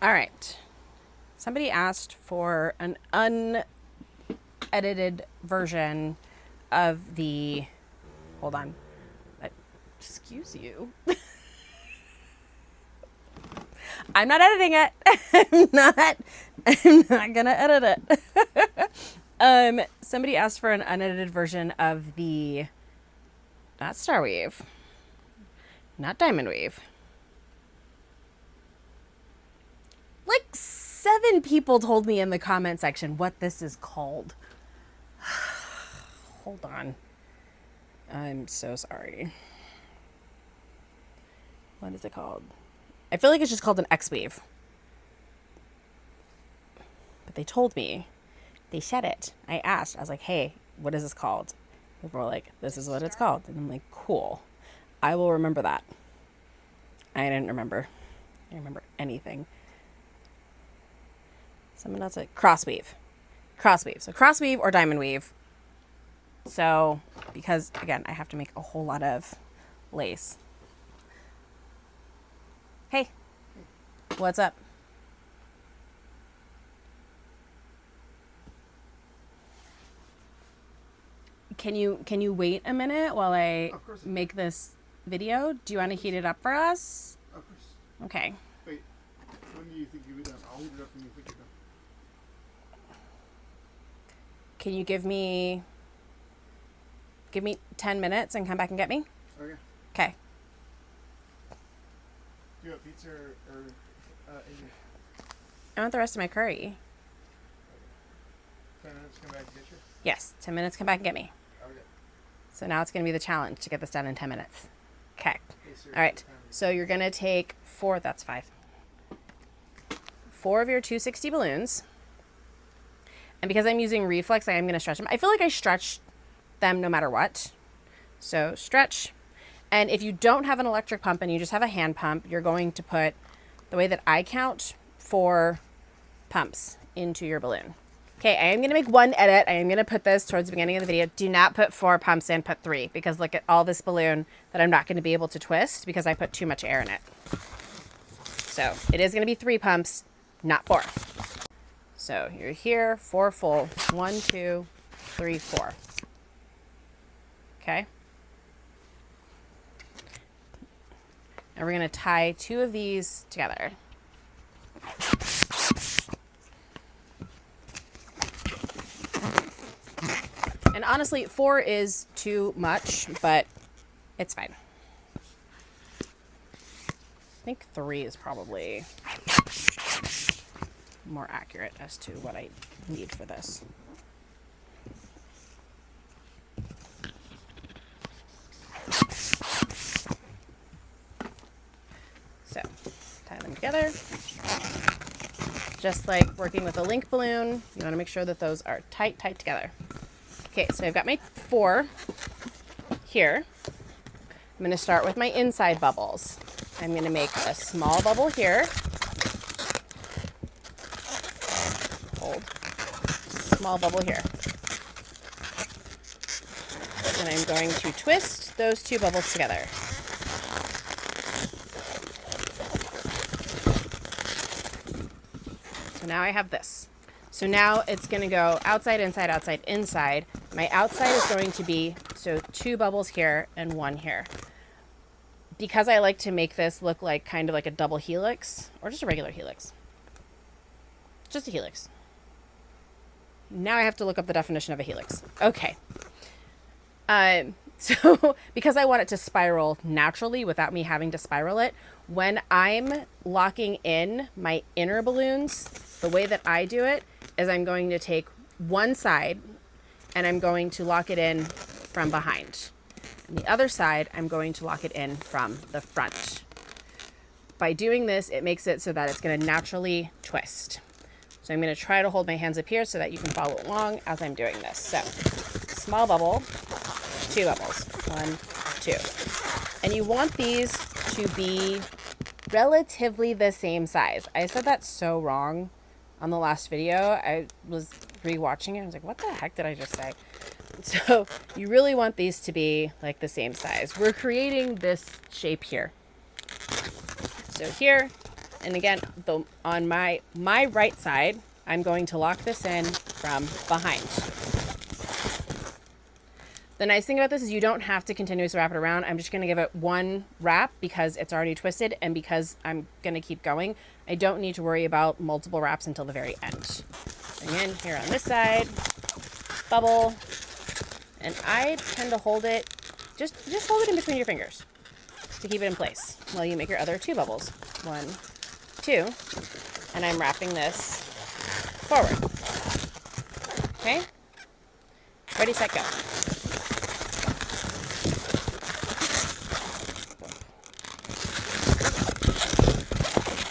All right. Somebody asked for an unedited version of the. Hold on. Excuse you. I'm not editing it. I'm not gonna edit it. Somebody asked for an unedited version of the not Star Weave, not Diamond Weave. Like 7 people told me in the comment section what this is called. Hold on. I'm so sorry. What is it called? I feel like it's just called an X-Weave. But they told me. They said it. I asked. I was like, hey, what is this called? People were like, this is what it's called. And I'm like, cool. I will remember that. I didn't remember. I didn't remember anything. Someone else said crossweave. Crossweave. So crossweave or diamond weave. So, because, again, I have to make a whole lot of lace. Hey. What's up? Can you wait a minute while I make this video? Do you want to heat it up for us? Of course. Okay. Wait. When do you think you'll be done? I'll heat it up when you think you're done. Can you give me 10 minutes and come back and get me? Okay. Okay. Do you want pizza or Asian? I want the rest of my curry. Okay. 10 minutes, come back and get you? Yes, 10 minutes, come back and get me. Okay. So now it's going to be the challenge to get this done in 10 minutes. Okay. Yes, All right. So you're going to take 4, that's 5. 4 of your 260 balloons. And because I'm using reflex, I am going to stretch them. I feel like I stretch them no matter what. So stretch. And if you don't have an electric pump and you just have a hand pump, you're going to put, the way that I count, 4 pumps into your balloon. Okay, I am going to make one edit. I am going to put this towards the beginning of the video. Do not put 4 pumps in, put 3. Because look at all this balloon that I'm not going to be able to twist because I put too much air in it. So it is going to be 3 pumps, not 4. So you're here, 4 full. 1, 2, 3, 4. Okay. And we're going to tie 2 of these together. And honestly, 4 is too much, but it's fine. I think 3 is probably more accurate as to what I need for this. So, tie them together. Just like working with a link balloon, you want to make sure that those are tight together. Okay, so I've got my 4 here. I'm going to start with my inside bubbles. I'm going to make a small bubble here. Hold. Small bubble here. And I'm going to twist those 2 bubbles together. So now I have this. So now it's going to go outside, inside, outside, inside. My outside is going to be, so 2 bubbles here and 1 here. Because I like to make this look like kind of like a double helix, or just a regular helix. Just a helix. Now I have to look up the definition of a helix. Okay. So because I want it to spiral naturally without me having to spiral it, when I'm locking in my inner balloons, the way that I do it is I'm going to take one side and I'm going to lock it in from behind. And the other side, I'm going to lock it in from the front. By doing this, it makes it so that it's going to naturally twist. So I'm going to try to hold my hands up here so that you can follow along as I'm doing this. So small bubble, 2 bubbles, 1, 2. And you want these to be relatively the same size. I said that so wrong on the last video. I was rewatching it. I was like, what the heck did I just say? So you really want these to be like the same size. We're creating this shape here. So here, and again, on my right side, I'm going to lock this in from behind. The nice thing about this is you don't have to continuously wrap it around. I'm just going to give it one wrap because it's already twisted, and because I'm going to keep going, I don't need to worry about multiple wraps until the very end. Bring in here on this side, bubble, and I tend to hold it, just hold it in between your fingers to keep it in place while you make your other 2 bubbles. 1, 2, and I'm wrapping this forward. Okay? Ready, set, go.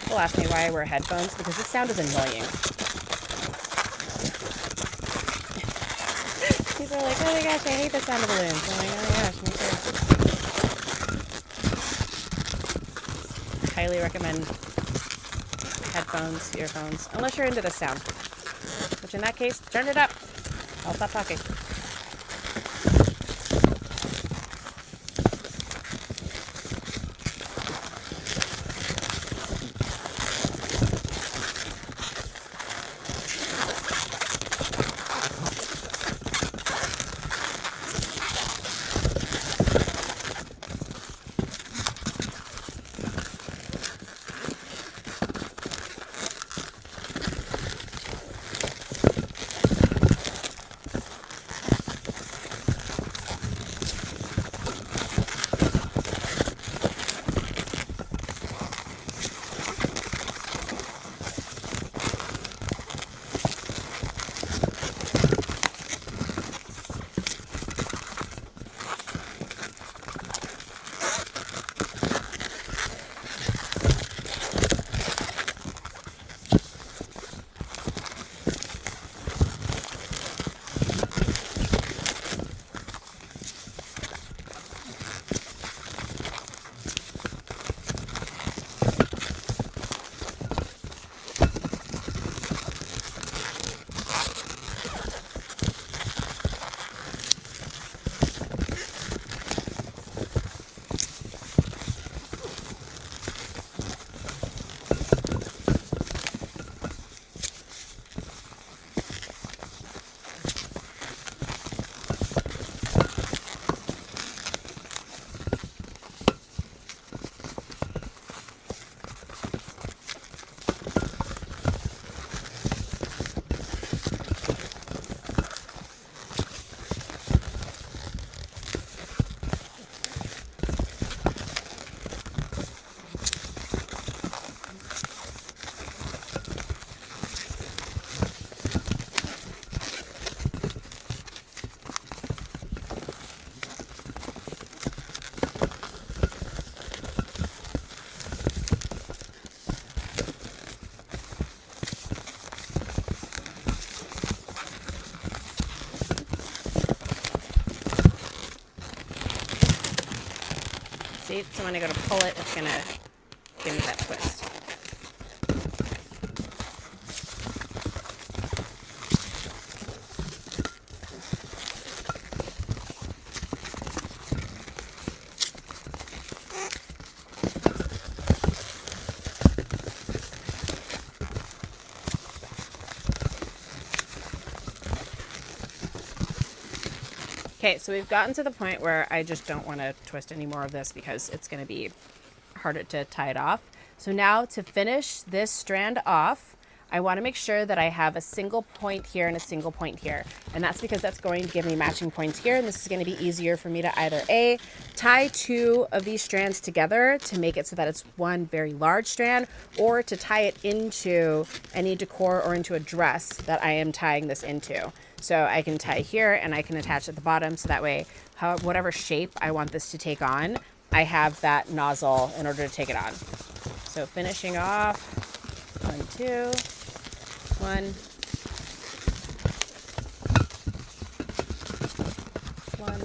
People ask me why I wear headphones because this sound is annoying. People are like, oh my gosh, I hate the sound of balloons. I'm like, oh my gosh, me too. Highly recommend headphones, earphones, unless you're into the sound. Which in that case, turn it up. I'll stop talking. See, so when I go to pull it, it's going to give me that twist. Okay, so we've gotten to the point where I just don't want to twist any more of this because it's going to be harder to tie it off. So now to finish this strand off, I want to make sure that I have a single point here and a single point here. And that's because that's going to give me matching points here. And this is going to be easier for me to either A, tie 2 of these strands together to make it so that it's one very large strand, or to tie it into any decor or into a dress that I am tying this into. So I can tie here and I can attach at the bottom, so that way, whatever shape I want this to take on, I have that nozzle in order to take it on. So finishing off, 1, 2, 1, 1,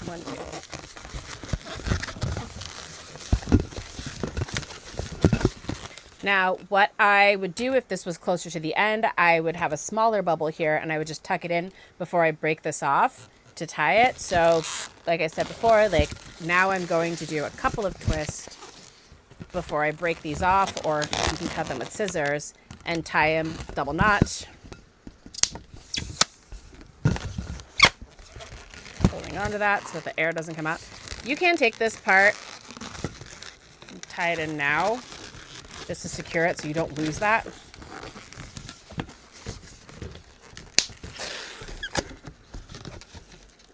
1, 2. Now, what I would do if this was closer to the end, I would have a smaller bubble here and I would just tuck it in before I break this off to tie it. So, like I said before, like now I'm going to do a couple of twists before I break these off, or you can cut them with scissors and tie them double knot. Holding on to that so that the air doesn't come out. You can take this part and tie it in now just to secure it so you don't lose that.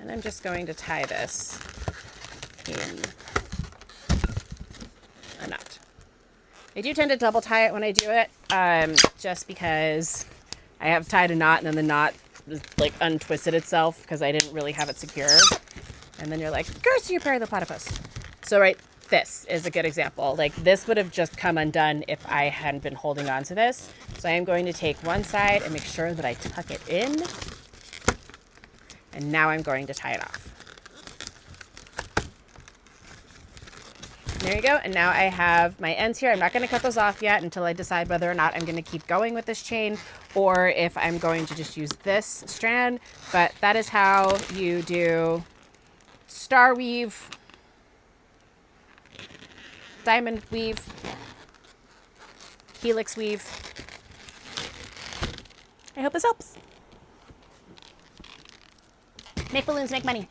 And I'm just going to tie this in a knot. I do tend to double tie it when I do it, just because I have tied a knot and then the knot like untwisted itself because I didn't really have it secure. And then you're like, curse you, Perry the Platypus. So right, this is a good example. Like this would have just come undone if I hadn't been holding on to this. So I am going to take one side and make sure that I tuck it in. And now I'm going to tie it off. There you go. And now I have my ends here. I'm not going to cut those off yet until I decide whether or not I'm going to keep going with this chain or if I'm going to just use this strand. But that is how you do star weave, diamond weave, helix weave. I hope this helps. Make balloons, make money.